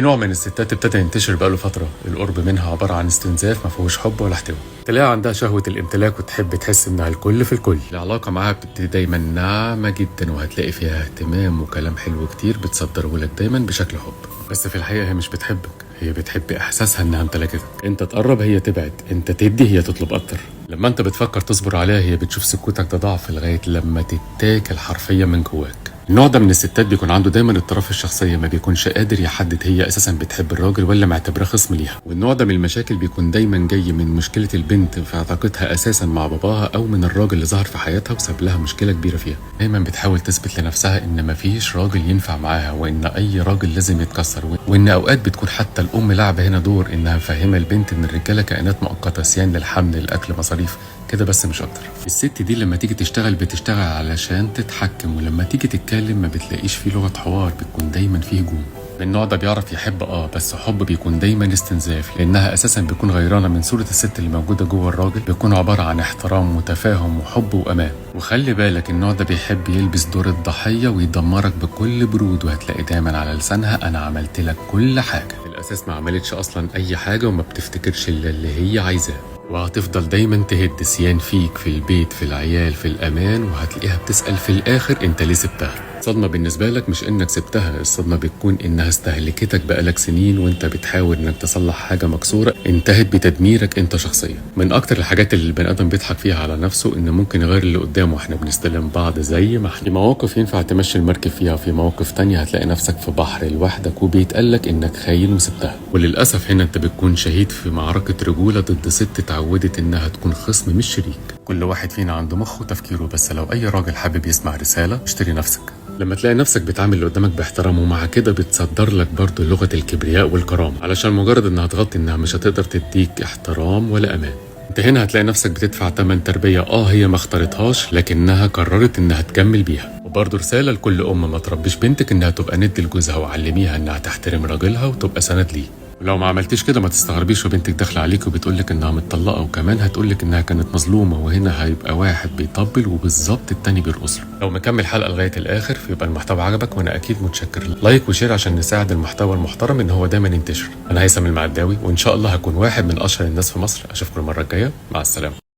في نوع من الستات ابتدى ينتشر بقاله فترة، القرب منها عبارة عن استنزاف ما فيهوش حب ولا احتواء. تلاقيها عندها شهوة الامتلاك وتحب تحس انها الكل في الكل. العلاقة معاها بتبتدي دايما ناعمة جدا، وهتلاقي فيها اهتمام وكلام حلو كتير بتصدره لك دايما بشكل حب. بس في الحقيقة هي مش بتحبك، هي بتحب احساسها انها امتلكتك. انت تقرب هي تبعد، انت تدي هي تطلب اكتر. لما انت بتفكر تصبر عليها هي بتشوف سكوتك ده ضعف لغاية لما تتاكل حرفيا من جواك. النوع ده من الستات بيكون عنده دايما اضطراب الشخصيه، ما بيكونش قادر يحدد هي اساسا بتحب الراجل ولا معتبراه خصم ليها. والنوع ده من المشاكل بيكون دايما جاي من مشكله البنت في علاقتها اساسا مع باباها، او من الراجل اللي ظهر في حياتها وساب لها مشكله كبيره فيها. دايما بتحاول تثبت لنفسها ان مفيش راجل ينفع معاها، وان اي راجل لازم يتكسر، وان اوقات بتكون حتى الام لعبه هنا دور انها مفهمه البنت ان الرجاله كائنات مؤقته، صيان للحمل، الاكل، مصاريف كده بس مش اكتر. الست دي لما تيجي تشتغل بتشتغل علشان تتحكم، ولما تيجي تتكلم ما بتلاقيش فيه لغة حوار، بتكون دايما فيه هجوم. النوع ده بيعرف يحب بس حب بيكون دايما استنزاف، لانها اساسا بيكون غيرانه من صوره الست اللي موجوده جوه الراجل. بيكون عباره عن احترام وتفاهم وحب وامان. وخلي بالك النوع ده بيحب يلبس دور الضحيه ويدمرك بكل برود، وهتلاقي دايما على لسانها انا عملت لك كل حاجه. في الاساس ما عملتش اصلا اي حاجه، وما بتفتكرش الا اللي هي عايزاه، وهتفضل دايما تهد سيان فيك، في البيت، في العيال، في الامان. وهتلاقيها بتسأل في الاخر انت ليه سبتها. الصدمة بالنسبة لك مش انك سبتها، الصدمة بتكون انها استهلكتك بقالك سنين، وانت بتحاول انك تصلح حاجة مكسورة انتهت بتدميرك انت شخصيا. من اكتر الحاجات اللي البني ادم بيضحك فيها على نفسه ان ممكن يغير اللي قدامه واحنا بنستلم بعض زي ما احنا. في مواقف ينفع تمشي المركب فيها، وفي مواقف تانية هتلاقي نفسك في بحر لوحدك وبيتقالك انك خاين وسبتها. وللاسف هنا انت بتكون شهيد في معركة رجولة ضد ست اتعودت انها تكون خصم مش شريك. كل واحد فينا عنده مخ وتفكيره، بس لو اي راجل حابب يسمع رسالة اشتري نفسك. لما تلاقي نفسك بتعامل اللي قدامك باحترام، ومع كده بتصدر لك برضه لغة الكبرياء والكرامة، علشان مجرد انها تغطي انها مش هتقدر تديك احترام ولا امان. انت هنا هتلاقي نفسك بتدفع تمن تربية هي ما اختارتهاش، لكنها قررت انها تكمل بيها. وبرضه رسالة لكل ام ما تربيش بنتك انها تبقى ند لجوزها، وعلميها انها تحترم راجلها وتبقى سند ليه. ولو ما عملتيش كده ما تستغربيش وبنتك داخله عليك وبتقولك انها متطلقه، وكمان هتقولك انها كانت مظلومه. وهنا هيبقى واحد بيطبل وبالظبط التاني بيرقص له. لو مكمل حلقه لغايه الاخر فيبقى المحتوى عجبك، وانا اكيد متشكر. لايك وشير عشان نساعد المحتوى المحترم ان هو دايما ينتشر. انا هيثم المعداوي، وان شاء الله هكون واحد من اشهر الناس في مصر. اشوفكم المره الجايه، مع السلامه.